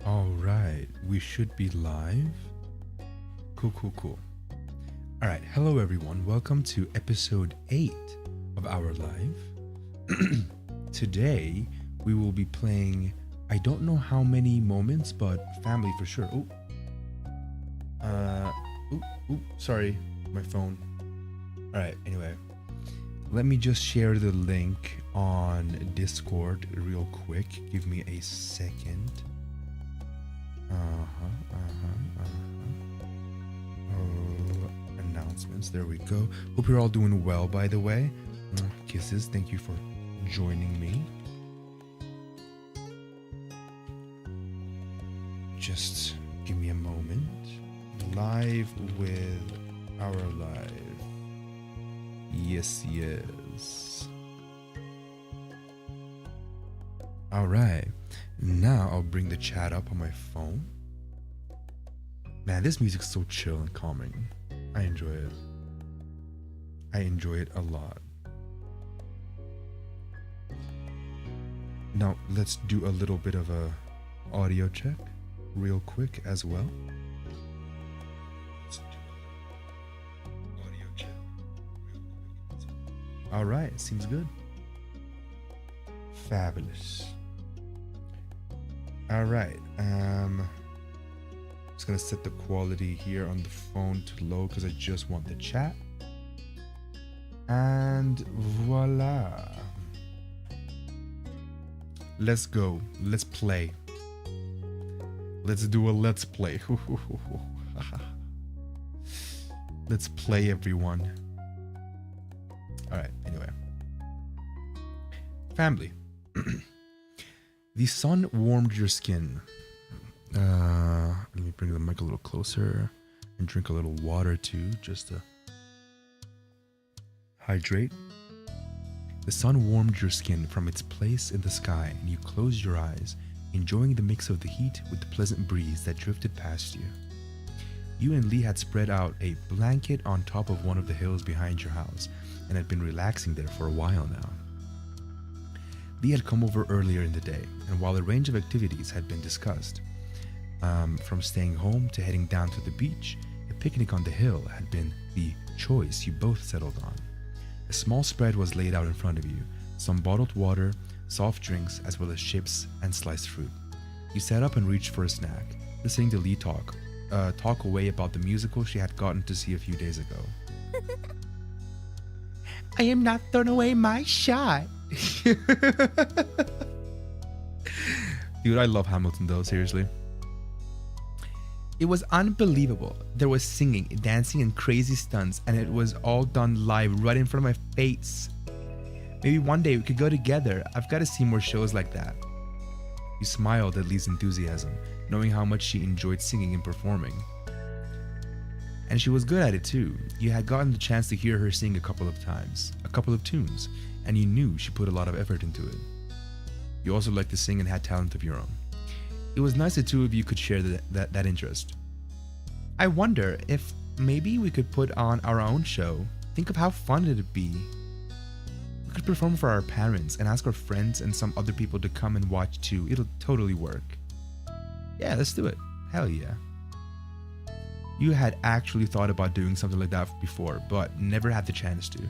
All right, we should be live. Cool, cool, cool. All right, hello everyone. Welcome to episode 8 of our live. Today, we will be playing, I don't know how many moments, but family for sure. Sorry, my phone. All right, anyway. Let me just share the link on Discord real quick. Give me a second. Announcements. There we go. Hope you're all doing well, by the way. Kisses. Thank you for joining me. Just give me a moment. Live with our live. Yes, yes. All right. Now I'll bring the chat up on my phone. Man, this music's so chill and calming. I enjoy it. I enjoy it a lot. Now let's do a little bit of a audio check real quick as well. All right, seems good. Fabulous. All right, just gonna set the quality here on the phone to low because I just want the chat. And voila. Let's go. Let's play. Let's do a let's play. Let's play, everyone. All right, anyway. Family. The sun warmed your skin. Let me bring the mic a little closer and drink a little water too, just to hydrate. The sun warmed your skin from its place in the sky, and you closed your eyes, enjoying the mix of the heat with the pleasant breeze that drifted past you. You and Lee had spread out a blanket on top of one of the hills behind your house and had been relaxing there for a while now. Lee had come over earlier in the day, and while a range of activities had been discussed, from staying home to heading down to the beach, a picnic on the hill had been the choice you both settled on. A small spread was laid out in front of you, some bottled water, soft drinks, as well as chips and sliced fruit. You sat up and reached for a snack, listening to Lee talk away about the musical she had gotten to see a few days ago. I am not throwing away my shot. Dude, I love Hamilton though, seriously. It was unbelievable. There was singing, dancing, and crazy stunts, and it was all done live right in front of my face. Maybe one day we could go together. I've got to see more shows like that. You smiled at Lee's enthusiasm, knowing how much she enjoyed singing and performing. And she was good at it too. You had gotten the chance to hear her sing a couple of times, a couple of tunes, and you knew she put a lot of effort into it. You also liked to sing and had talent of your own. It was nice the two of you could share that interest. I wonder if maybe we could put on our own show. Think of how fun it'd be. We could perform for our parents and ask our friends and some other people to come and watch too. It'll totally work. Yeah, let's do it. Hell yeah. You had actually thought about doing something like that before, but never had the chance to.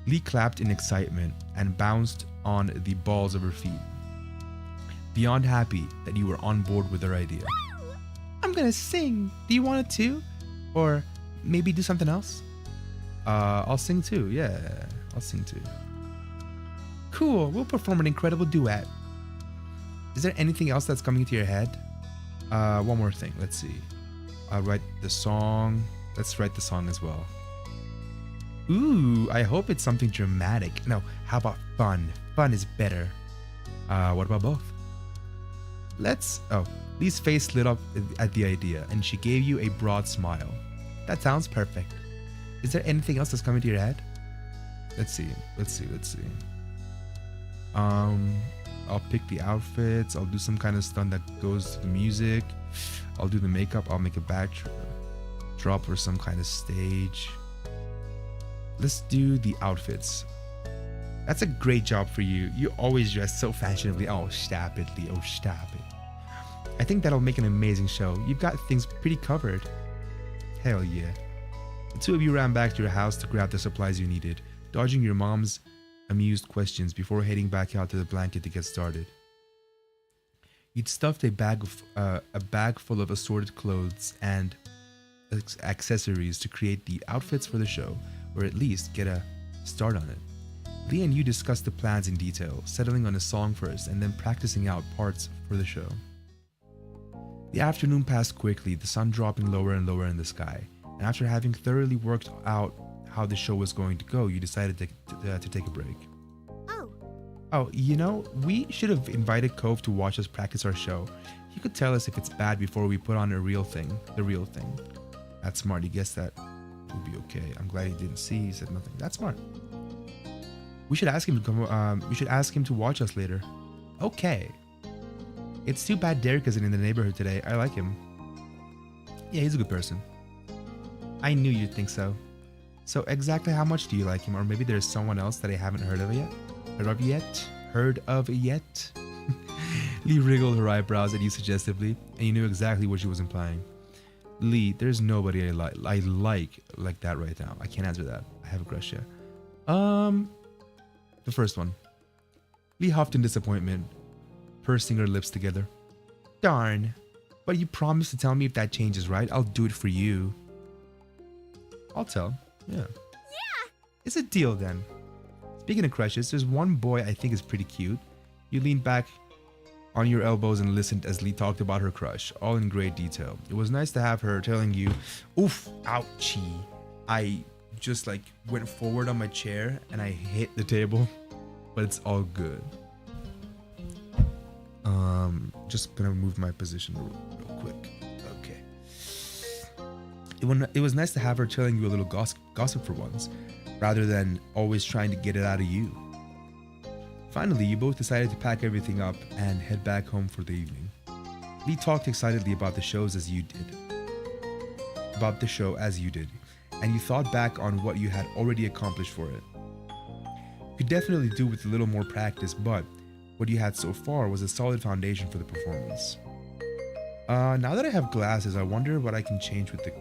Lee clapped in excitement and bounced on the balls of her feet, beyond happy that you were on board with her idea. I'm gonna sing. Do you want it too? Or maybe do something else? I'll sing too. Yeah, I'll sing too. Cool, we'll perform an incredible duet. Is there anything else that's coming to your head? One more thing, let's see. I'll write the song. Let's write the song as well. Ooh, I hope it's something dramatic. No, how about fun? Fun is better. What about both? Lee's face lit up at the idea, and she gave you a broad smile. That sounds perfect. Is there anything else that's coming to your head? Let's see. I'll pick the outfits. I'll do some kind of stunt that goes to the music. I'll do the makeup. I'll make a backdrop for some kind of stage. Let's do the outfits. That's a great job for you. You always dress so fashionably. Oh, stop it, Lee. Oh, stop it. I think that'll make an amazing show. You've got things pretty covered. Hell yeah. The two of you ran back to your house to grab the supplies you needed, dodging your mom's amused questions before heading back out to the blanket to get started. You'd stuffed a bag full of assorted clothes and accessories to create the outfits for the show, or at least get a start on it. Lee and you discussed the plans in detail, settling on a song first and then practicing out parts for the show. The afternoon passed quickly, the sun dropping lower and lower in the sky, and after having thoroughly worked out how the show was going to go, you decided to take a break. Oh, we should have invited Cove to watch us practice our show. He could tell us if it's bad before we put on the real thing. That's smart. He guessed that would be okay. I'm glad he didn't see. He said nothing. That's smart. We should ask him to come. We should ask him to watch us later. Okay. It's too bad Derek isn't in the neighborhood today. I like him. Yeah, he's a good person. I knew you'd think so. So exactly how much do you like him? Or maybe there's someone else that I haven't heard of yet? Heard of yet? Lee wriggled her eyebrows at you suggestively, and you knew exactly what she was implying. Lee, there's nobody I like that right now. I can't answer that. I have a crush, yeah. The first one. Lee huffed in disappointment, pursing her lips together. Darn. But you promised to tell me if that changes, right? I'll do it for you. I'll tell. Yeah. It's a deal then. Speaking of crushes, there's one boy I think is pretty cute. You leaned back on your elbows and listened as Lee talked about her crush, all in great detail. It was nice to have her telling you, oof, ouchie. I just went forward on my chair and I hit the table, but it's all good. Just gonna move my position real quick. Okay. It was nice to have her telling you a little gossip for once, rather than always trying to get it out of you. Finally, you both decided to pack everything up and head back home for the evening. Lee talked excitedly about the show as you did, and you thought back on what you had already accomplished for it. You could definitely do with a little more practice, but what you had so far was a solid foundation for the performance. Now that I have glasses, I wonder what I can change with the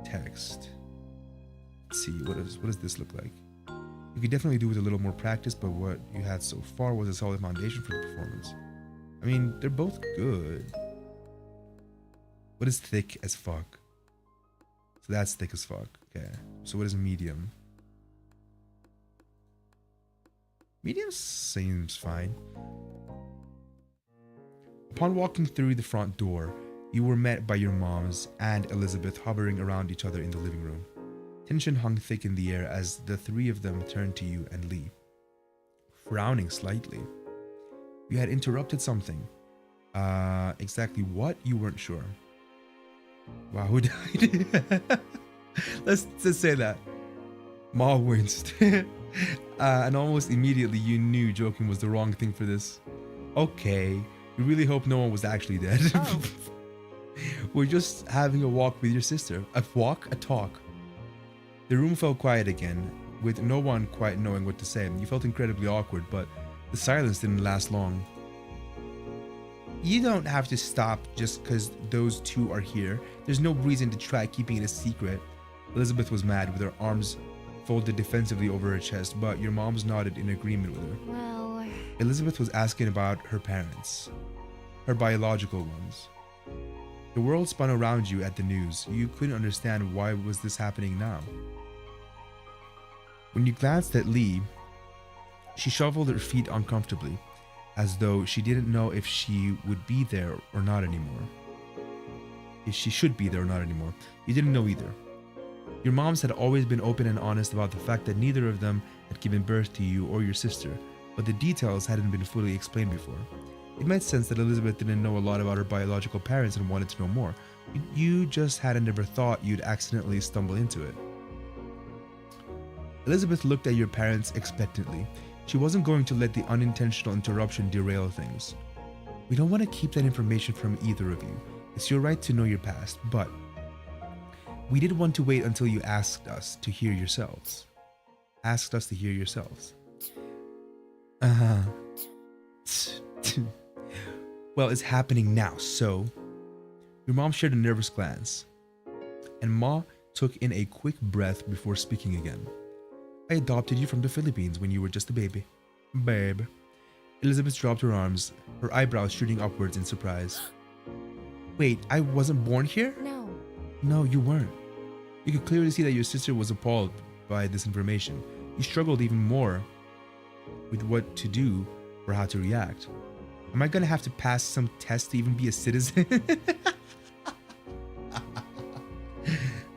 text. Let's see, what does this look like? You could definitely do with a little more practice, but what you had so far was a solid foundation for the performance. I mean, they're both good. What is thick as fuck? So that's thick as fuck. Okay. So what is medium? Medium seems fine. Upon walking through the front door, you were met by your moms and Elizabeth hovering around each other in the living room. Tension hung thick in the air as the three of them turned to you and Lee, frowning slightly. You had interrupted something. Exactly what, you weren't sure. Wow, who died? Let's just say that. Ma winced. And almost immediately you knew joking was the wrong thing for this. Okay, we really hope no one was actually dead. Oh. We're just having a walk with your sister. A talk. The room fell quiet again, with no one quite knowing what to say. You felt incredibly awkward, but the silence didn't last long. You don't have to stop just because those two are here. There's no reason to try keeping it a secret. Elizabeth was mad, with her arms folded defensively over her chest, but your moms nodded in agreement with her. Well... Elizabeth was asking about her parents, her biological ones. The world spun around you at the news. You couldn't understand why was this happening now. When you glanced at Lee, she shuffled her feet uncomfortably, as though she didn't know if she would be there or not anymore. If she should be there or not anymore. You didn't know either. Your moms had always been open and honest about the fact that neither of them had given birth to you or your sister, but the details hadn't been fully explained before. It made sense that Elizabeth didn't know a lot about her biological parents and wanted to know more. You just hadn't ever thought you'd accidentally stumble into it. Elizabeth looked at your parents expectantly. She wasn't going to let the unintentional interruption derail things. We don't want to keep that information from either of you. It's your right to know your past, but we did want to wait until you asked us to hear yourselves. Well, it's happening now, so. Your mom shared a nervous glance, and Ma took in a quick breath before speaking again. I adopted you from the Philippines when you were just a baby. Babe. Elizabeth dropped her arms, her eyebrows shooting upwards in surprise. Wait, I wasn't born here? No. No, you weren't. You could clearly see that your sister was appalled by this information. You struggled even more with what to do or how to react. Am I gonna have to pass some test to even be a citizen?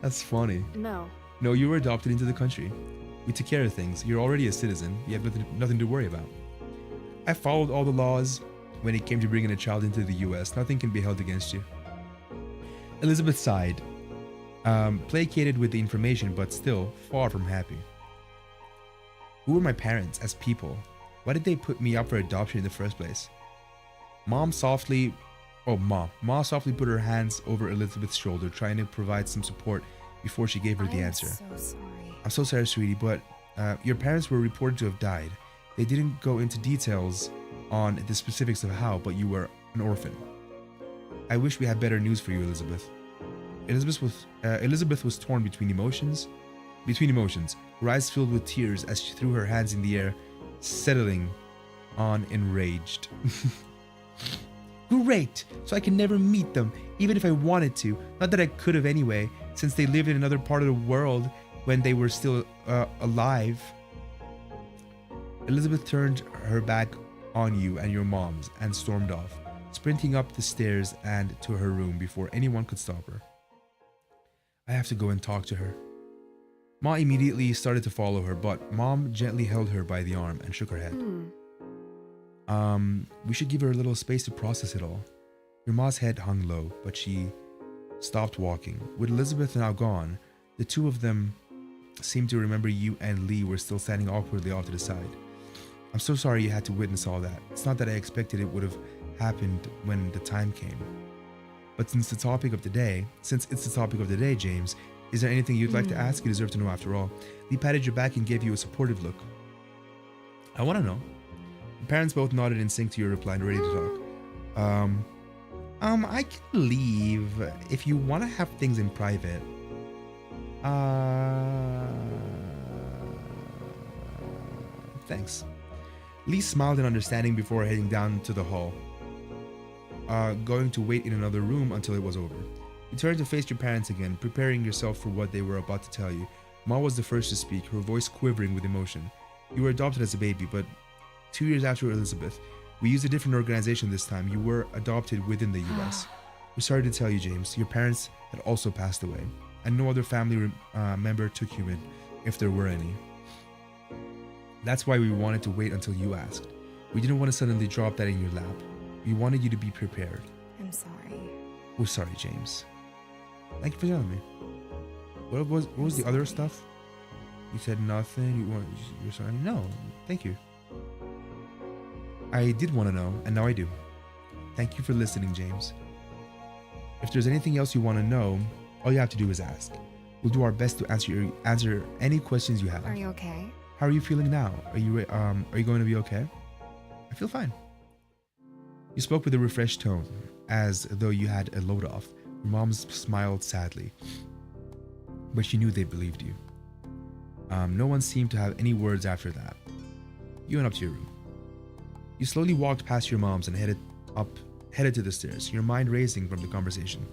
That's funny. No. No, you were adopted into the country. We took care of things. You're already a citizen. You have nothing to worry about. I followed all the laws when it came to bringing a child into the US. Nothing can be held against you. Elizabeth sighed, placated with the information, but still far from happy. Who were my parents as people? Why did they put me up for adoption in the first place? Ma softly put her hands over Elizabeth's shoulder, trying to provide some support before she gave her the answer. I'm so sorry. I'm so sorry, sweetie, but your parents were reported to have died. They didn't go into details on the specifics of how, but you were an orphan. I wish we had better news for you, Elizabeth. Elizabeth was torn between emotions, her eyes filled with tears as she threw her hands in the air, settling on enraged. Great! So I can never meet them, even if I wanted to. Not that I could have anyway, since they lived in another part of the world when they were still alive. Elizabeth turned her back on you and your moms and stormed off, sprinting up the stairs and to her room before anyone could stop her. I have to go and talk to her. Ma immediately started to follow her, but Mom gently held her by the arm and shook her head. We should give her a little space to process it all. Your Ma's head hung low, but she stopped walking. With Elizabeth now gone, the two of them seemed to remember you and Lee were still standing awkwardly off to the side. I'm so sorry you had to witness all that. It's not that I expected it would have happened when the time came. But since it's the topic of the day, James, is there anything you'd like to ask? You deserve to know after all. Lee patted your back and gave you a supportive look. I want to know. The parents both nodded in sync to your reply and ready to talk. I can leave if you want to have things in private. Thanks. Lee smiled in understanding before heading down to the hall, going to wait in another room until it was over. You turned to face your parents again, preparing yourself for what they were about to tell you. Ma was the first to speak, her voice quivering with emotion. You were adopted as a baby, but 2 years after Elizabeth, we used a different organization this time. You were adopted within the US. We're sorry to tell you, James, your parents had also passed away, and no other family member took you in, if there were any. That's why we wanted to wait until you asked. We didn't want to suddenly drop that in your lap. We wanted you to be prepared. I'm sorry. We're sorry, James. Thank you for telling me. What was the other stuff? You said nothing. You're sorry. No, thank you. I did want to know, and now I do. Thank you for listening, James. If there's anything else you want to know, all you have to do is ask. We'll do our best to answer any questions you have. Are you okay? How are you feeling now? Are you going to be okay? I feel fine. You spoke with a refreshed tone, as though you had a load off. Your mom smiled sadly, but she knew they believed you. No one seemed to have any words after that. You went up to your room. You slowly walked past your mom's and headed to the stairs, your mind racing from the conversation.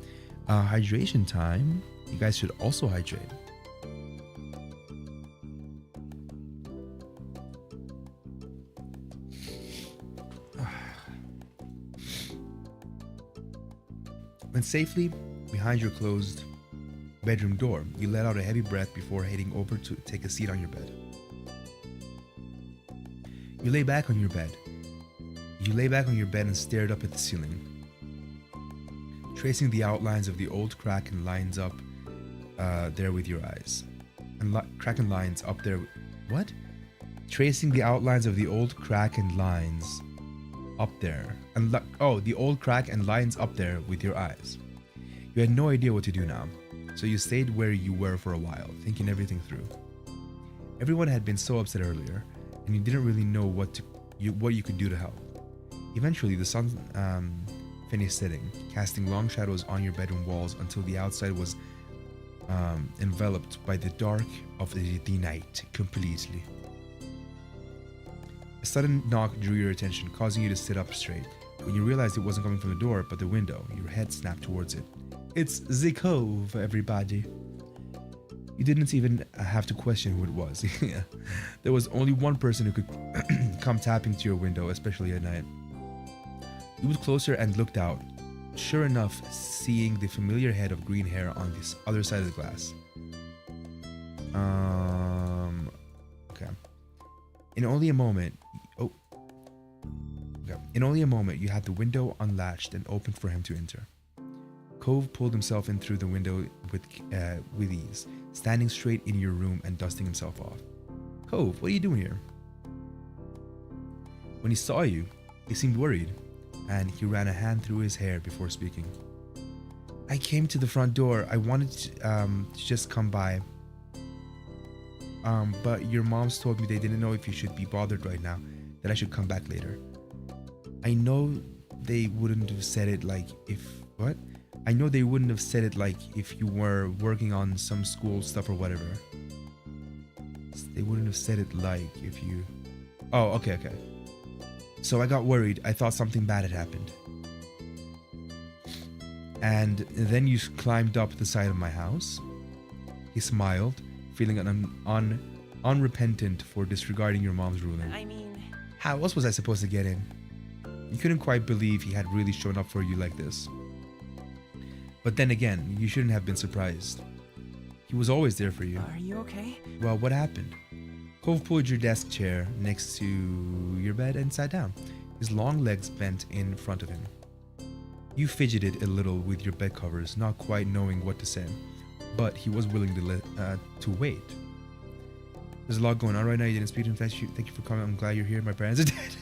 Hydration time. You guys should also hydrate. When safely behind your closed bedroom door, you let out a heavy breath before heading over to take a seat on your bed. You lay back on your bed and stared up at the ceiling, tracing the outlines of the old crack and lines up there with your eyes. Crack and lines up there. What? Tracing the outlines of the old crack and lines up there. The old crack and lines up there with your eyes. You had no idea what to do now, so you stayed where you were for a while, thinking everything through. Everyone had been so upset earlier, and you didn't really know what you could do to help. Eventually, the sun finished sitting, casting long shadows on your bedroom walls until the outside was enveloped by the dark of the night completely. A sudden knock drew your attention, causing you to sit up straight. When you realized it wasn't coming from the door, but the window, your head snapped towards it. It's the Cove, everybody. You didn't even have to question who it was. There was only one person who could come tapping to your window, especially at night. You moved closer and looked out. Sure enough, seeing the familiar head of green hair on this other side of the glass. Okay. In only a moment, you had the window unlatched and opened for him to enter. Cove pulled himself in through the window with ease, standing straight in your room and dusting himself off. Cove, what are you doing here? When he saw you, he seemed worried, and he ran a hand through his hair before speaking. I came to the front door. I wanted to just come by. But your moms told me they didn't know if you should be bothered right now, that I should come back later. I know they wouldn't have said it like if... What? I know they wouldn't have said it like if you were working on some school stuff or whatever. They wouldn't have said it like if you... Oh, okay. So I got worried. I thought something bad had happened. And then you climbed up the side of my house. He smiled, feeling unrepentant for disregarding your mom's ruling. I mean... How else was I supposed to get in? You couldn't quite believe he had really shown up for you like this. But then again, you shouldn't have been surprised. He was always there for you. Are you okay? Well, what happened? Cove pulled your desk chair next to your bed and sat down, his long legs bent in front of him. You fidgeted a little with your bed covers, not quite knowing what to say, but he was willing to wait. There's a lot going on right now. You didn't speak to him. Thank you for coming. I'm glad you're here. My parents are dead.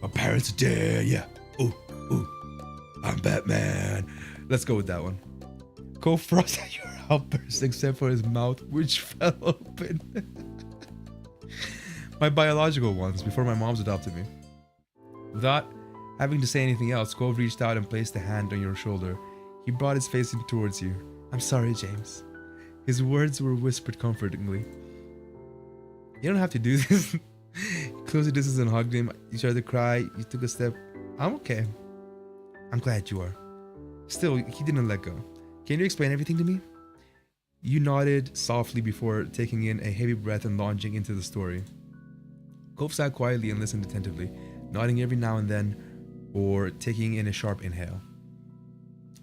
My parents are dead. Yeah. Ooh. I'm Batman. Let's go with that one. Cove froze at your outburst, except for his mouth, which fell open. My biological ones, before my mom's adopted me. Without having to say anything else, Cove reached out and placed a hand on your shoulder. He brought his face in towards you. I'm sorry, James. His words were whispered comfortingly. You don't have to do this. Closed your distance and hugged him. You started to cry. You took a step. I'm okay. I'm glad you are. Still, he didn't let go. Can you explain everything to me? You nodded softly before taking in a heavy breath and launching into the story. Cove sat quietly and listened attentively, nodding every now and then or taking in a sharp inhale.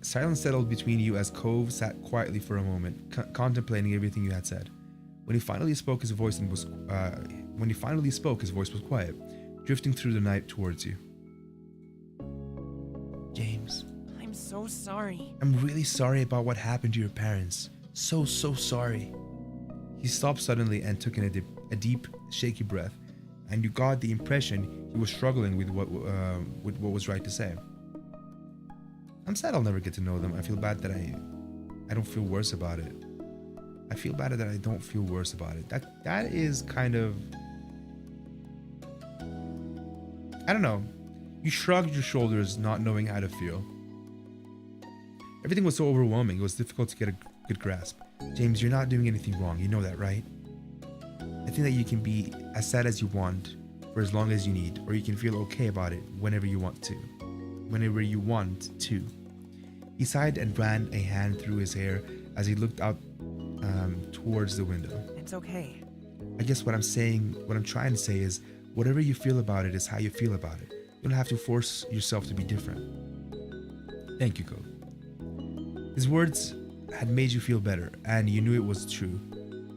Silence settled between you as Cove sat quietly for a moment, contemplating everything you had said. When he finally spoke, his voice was quiet, drifting through the night towards you. James. I'm so sorry. I'm really sorry about what happened to your parents. So sorry. He stopped suddenly and took in a deep, shaky breath, and you got the impression he was struggling with what was right to say. I'm sad I'll never get to know them. I feel bad that I don't feel worse about it. I feel bad that I don't feel worse about it. That is kind of... I don't know. You shrugged your shoulders, not knowing how to feel. Everything was so overwhelming, it was difficult to get a good grasp. James, you're not doing anything wrong, you know that, right? I think that you can be as sad as you want for as long as you need, or you can feel okay about it whenever you want to. Whenever you want to. He sighed and ran a hand through his hair as he looked out towards the window. It's okay. I guess what I'm trying to say is, whatever you feel about it is how you feel about it. You don't have to force yourself to be different. Thank you, Cove. His words had made you feel better, and you knew it was true.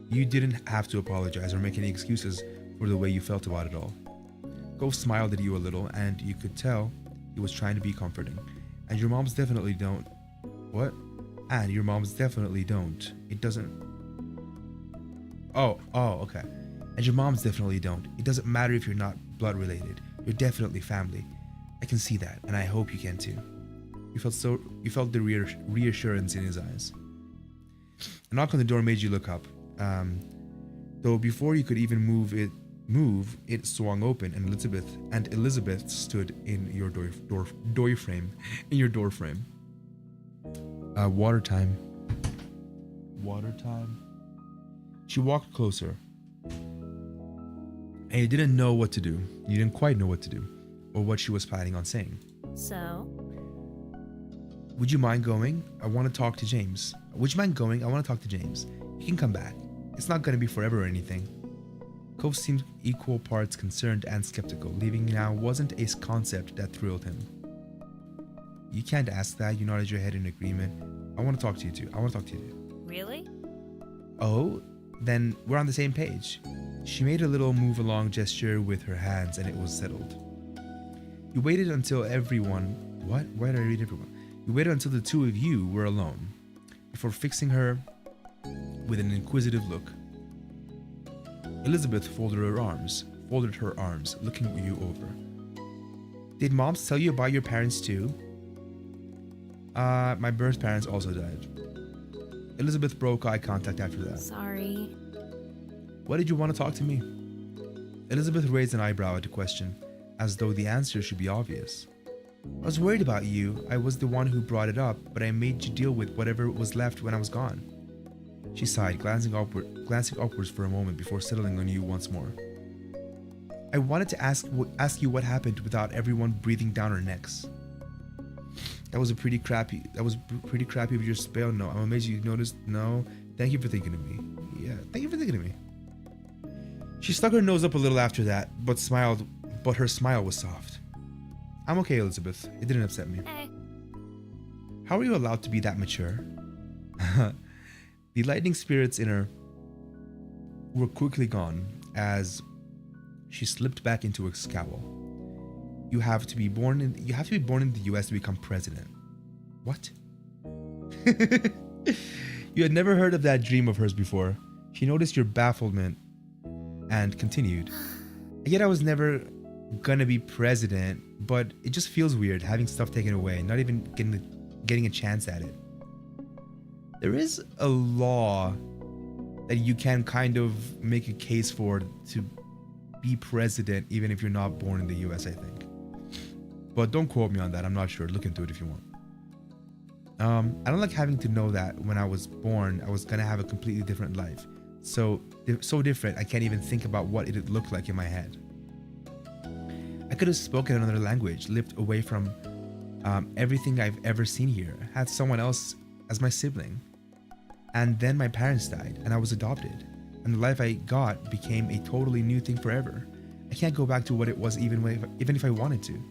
You didn't have to apologize or make any excuses for the way you felt about it all. Cove smiled at you a little, and you could tell he was trying to be comforting. And your moms definitely don't. What? And your moms definitely don't. It doesn't... Oh, okay. And your moms definitely don't. It doesn't matter if you're not blood related. You're definitely family. I can see that, and I hope you can too. You felt the reassurance in his eyes. A knock on the door made you look up. Though before you could even move it move, it swung open, and Elizabeth stood in your door frame. In your door frame. Water time. Water time. She walked closer. And you didn't know what to do. You didn't quite know what to do, or what she was planning on saying. So? Would you mind going? I want to talk to James. Would you mind going? I want to talk to James. You can come back. It's not going to be forever or anything. Cove seemed equal parts concerned and skeptical. Leaving now wasn't a concept that thrilled him. You can't ask that. You nodded your head in agreement. I want to talk to you too. I want to talk to you too. Really? Oh, then we're on the same page. She made a little move along gesture with her hands and it was settled. You waited until everyone... What? Why did I read everyone? You waited until the two of you were alone before fixing her with an inquisitive look. Elizabeth folded her arms, looking you over. Did moms tell you about your parents too? My birth parents also died. Elizabeth broke eye contact after that. Sorry. Why did you want to talk to me? Elizabeth raised an eyebrow at the question, as though the answer should be obvious. I was worried about you. I was the one who brought it up, but I made you deal with whatever was left when I was gone. She sighed, glancing upwards for a moment before settling on you once more. I wanted to ask you what happened without everyone breathing down our necks. That was pretty crappy of your spell. No, I'm amazed you noticed. No, thank you for thinking of me. Yeah, thank you for thinking of me. She stuck her nose up a little after that, but her smile was soft. I'm okay, Elizabeth. It didn't upset me. Hey. How are you allowed to be that mature? The lightning spirits in her were quickly gone as she slipped back into a scowl. You have to be born in the US to become president. What? You had never heard of that dream of hers before. She noticed your bafflement and continued. Yet I was never gonna be president, but it just feels weird having stuff taken away, not even getting a chance at it. There is a law that you can kind of make a case for to be president even if you're not born in the US, I think. But don't quote me on that. I'm not sure. Look into it if you want. I don't like having to know that when I was born, I was gonna have a completely different life. So different, I can't even think about what it looked like in my head. I could have spoken another language, lived away from everything I've ever seen here, had someone else as my sibling. And then my parents died, and I was adopted. And the life I got became a totally new thing forever. I can't go back to what it was even if I wanted to.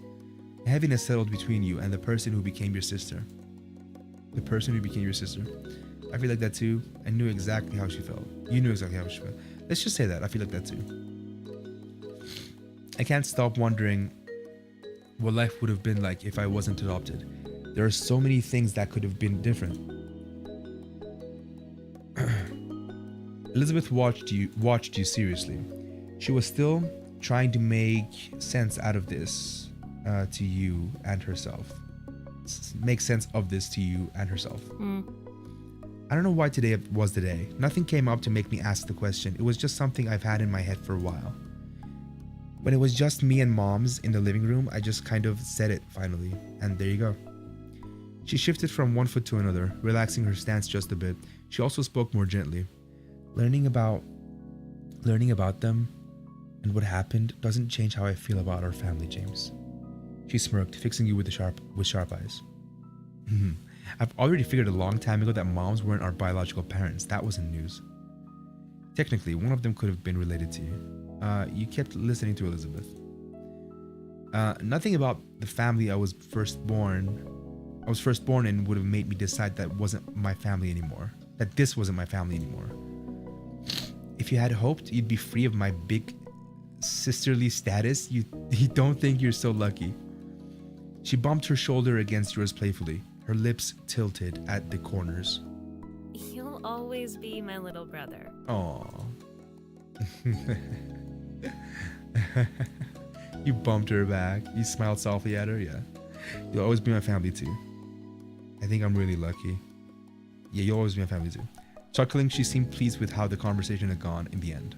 A heaviness settled between you and the person who became your sister. The person who became your sister. I feel like that too. I knew exactly how she felt. You knew exactly how she felt. Let's just say that. I feel like that too. I can't stop wondering what life would have been like if I wasn't adopted. There are so many things that could have been different. Elizabeth watched you seriously. She was still trying to make sense out of this to you and herself. Make sense of this to you and herself. I don't know why today was the day. Nothing came up to make me ask the question. It was just something I've had in my head for a while. When it was just me and Mom's in the living room, I just kind of said it finally, and there you go. She shifted from one foot to another, relaxing her stance just a bit. She also spoke more gently. Learning about them and what happened doesn't change how I feel about our family, James. She smirked, fixing you with sharp eyes. I've already figured a long time ago that moms weren't our biological parents. That wasn't news. Technically, one of them could have been related to you. You kept listening to Elizabeth. Nothing about the family I was first born in would have made me decide that wasn't my family anymore. That this wasn't my family anymore. If you had hoped you'd be free of my big sisterly status, you don't think you're so lucky. She bumped her shoulder against yours playfully, her lips tilted at the corners. You'll always be my little brother. Aww. You bumped her back. You smiled softly at her. Yeah. You'll always be my family too. I think I'm really lucky. Yeah, you'll always be my family too. Chuckling, she seemed pleased with how the conversation had gone in the end.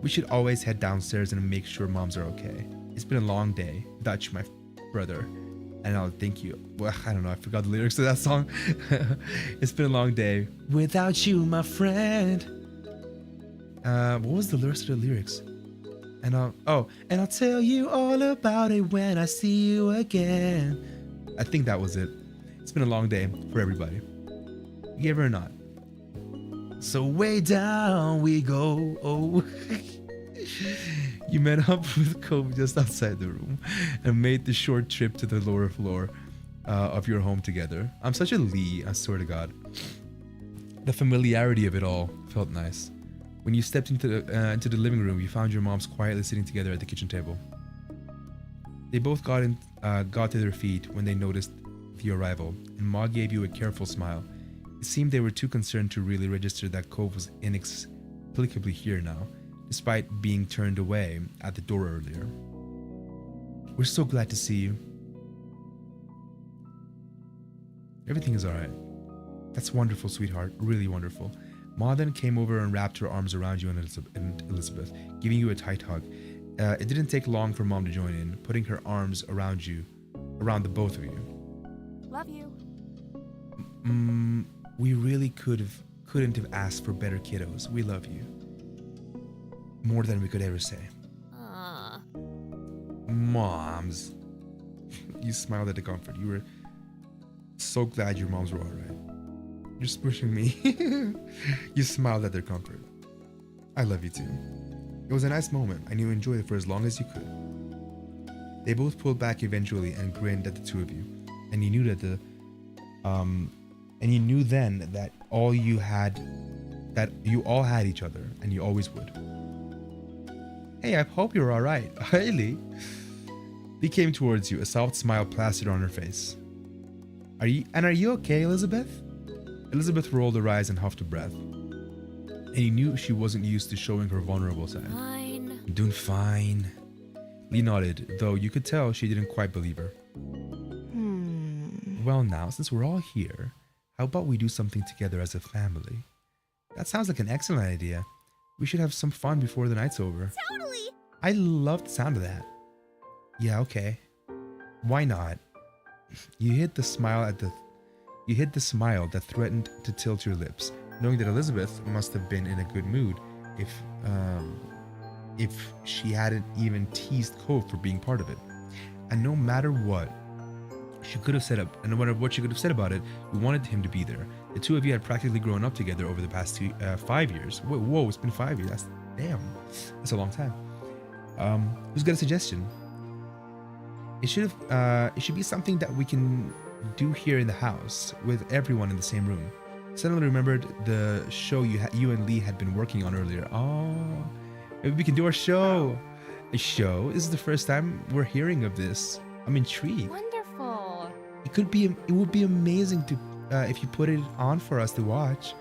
We should always head downstairs and make sure moms are okay. It's been a long day. Dutch, my brother. And I'll thank you. Well, I don't know. I forgot the lyrics to that song. It's been a long day. Without you, my friend. What was the lyrics to the lyrics? And I'll tell you all about it when I see you again. I think that was it. It's been a long day for everybody. Give her or not. So way down we go. Oh. You met up with Cove just outside the room and made the short trip to the lower floor of your home together. I'm such a Lee, I swear to God. The familiarity of it all felt nice. When you stepped into the living room, you found your moms quietly sitting together at the kitchen table. They both got to their feet when they noticed the arrival, and Ma gave you a careful smile. It seemed they were too concerned to really register that Cove was inexplicably here now, despite being turned away at the door earlier. We're so glad to see you. Everything is alright. That's wonderful, sweetheart. Really wonderful. Ma then came over and wrapped her arms around you and Elizabeth, giving you a tight hug. It didn't take long for Mom to join in, putting her arms around the both of you. Love you. We really couldn't have asked for better kiddos. We love you. More than we could ever say. Aww. Moms. You smiled at the comfort. You were so glad your moms were alright. You're smushing me. You smiled at their comfort. I love you too. It was a nice moment and you enjoyed it for as long as you could. They both pulled back eventually and grinned at the two of you. And you knew then that you all had each other and you always would. Hey, I hope you're alright. Hey, Lee. Lee came towards you, a soft smile plastered on her face. Are you okay, Elizabeth? Elizabeth rolled her eyes and huffed a breath. And he knew she wasn't used to showing her vulnerable side. Fine. I'm doing fine. Lee nodded, though you could tell she didn't quite believe her. Well now, since we're all here, how about we do something together as a family? That sounds like an excellent idea. We should have some fun before the night's over. Totally! I love the sound of that. Yeah, okay. Why not? You hid the smile that threatened to tilt your lips, knowing that Elizabeth must have been in a good mood if she hadn't even teased Cove for being part of it. And no matter what she could have said about it, you wanted him to be there. The two of you had practically grown up together over the past 5 years. Whoa, it's been 5 years. That's a long time. Who's got a suggestion? It should be something that we can do here in the house with everyone in the same room. Suddenly remembered the show you and Lee had been working on earlier. Oh, maybe we can do our show. A show? This is the first time we're hearing of this. I'm intrigued. Wonderful. It would be amazing to if you put it on for us to watch.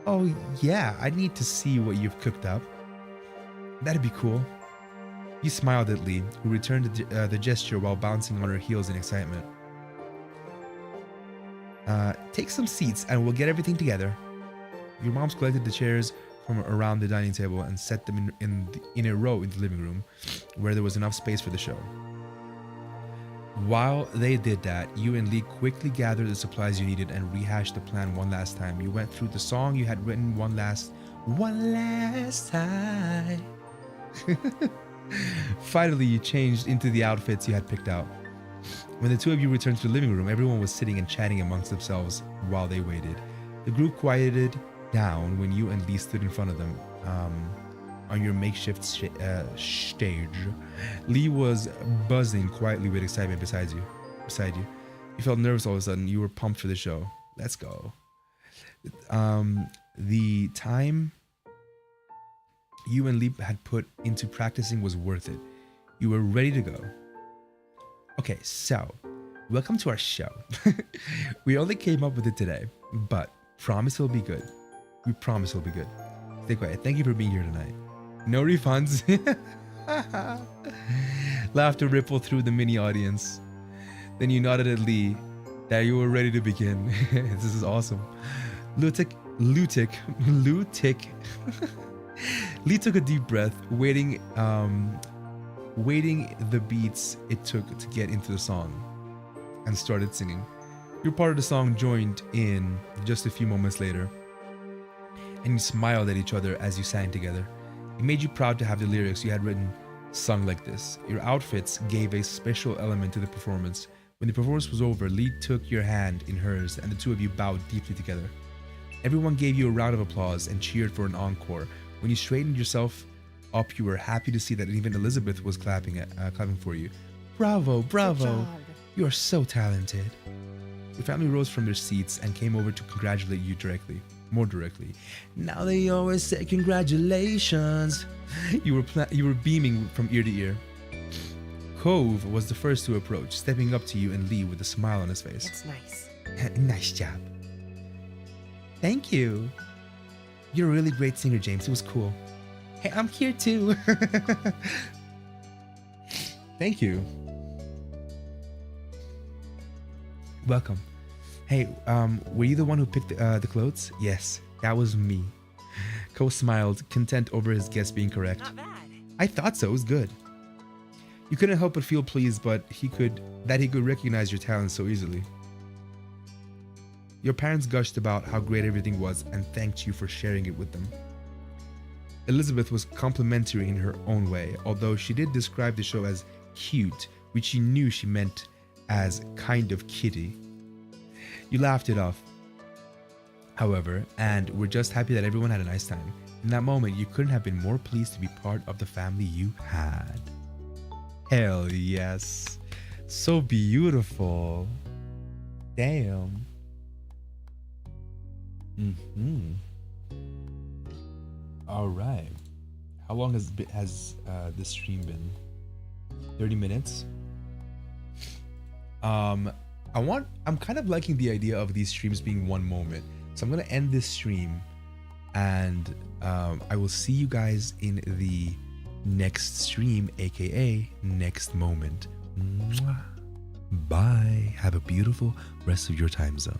Oh yeah, I need to see what you've cooked up. That'd be cool. You smiled at Lee, who returned the gesture while bouncing on her heels in excitement. Take some seats and we'll get everything together. Your moms collected the chairs from around the dining table and set them in a row in the living room, where there was enough space for the show. While they did that, you and Lee quickly gathered the supplies you needed and rehashed the plan one last time. You went through the song you had written one last time. Finally, you changed into the outfits you had picked out. When the two of you returned to the living room, everyone was sitting and chatting amongst themselves while they waited. The group quieted down when you and Lee stood in front of them on your makeshift stage. Lee was buzzing quietly with excitement beside you. You felt nervous all of a sudden. You were pumped for the show. Let's go. The time you and Lee had put into practicing was worth it. You were ready to go. Okay, so welcome to our show. We only came up with it today, but promise it'll be good. We promise it'll be good. Stay quiet. Thank you for being here tonight. No refunds. Laughter rippled through the mini audience. Then you nodded at Lee that you were ready to begin. This is awesome. Lutic Lee took a deep breath, waiting the beats it took to get into the song, and started singing. Your part of the song joined in just a few moments later, and you smiled at each other as you sang together. It made you proud to have the lyrics you had written sung like this. Your outfits gave a special element to the performance. When the performance was over, Lee took your hand in hers, and the two of you bowed deeply together. Everyone gave you a round of applause and cheered for an encore. When you straightened yourself up, you were happy to see that even Elizabeth was clapping for you. Bravo, bravo! You are so talented. Your family rose from their seats and came over to congratulate you more directly. Now they always say congratulations. You were beaming from ear to ear. Cove was the first to approach, stepping up to you and Lee with a smile on his face. That's nice. Nice job. Thank you. You're a really great singer, James. It was cool. Hey, I'm here too. Thank you. Welcome. Hey, were you the one who picked the clothes? Yes, that was me. Ko smiled, content over his guess being correct. Not bad. I thought so. It was good. You couldn't help but feel pleased, but he could recognize your talent so easily. Your parents gushed about how great everything was and thanked you for sharing it with them. Elizabeth was complimentary in her own way, although she did describe the show as cute, which she knew she meant as kind of kitty. You laughed it off, however, and were just happy that everyone had a nice time. In that moment, you couldn't have been more pleased to be part of the family you had. Hell yes. So beautiful. Damn. All right. How long has this stream been? 30 minutes. I'm kind of liking the idea of these streams being one moment. So I'm gonna end this stream, and I will see you guys in the next stream, aka next moment. Mwah. Bye. Have a beautiful rest of your time zone.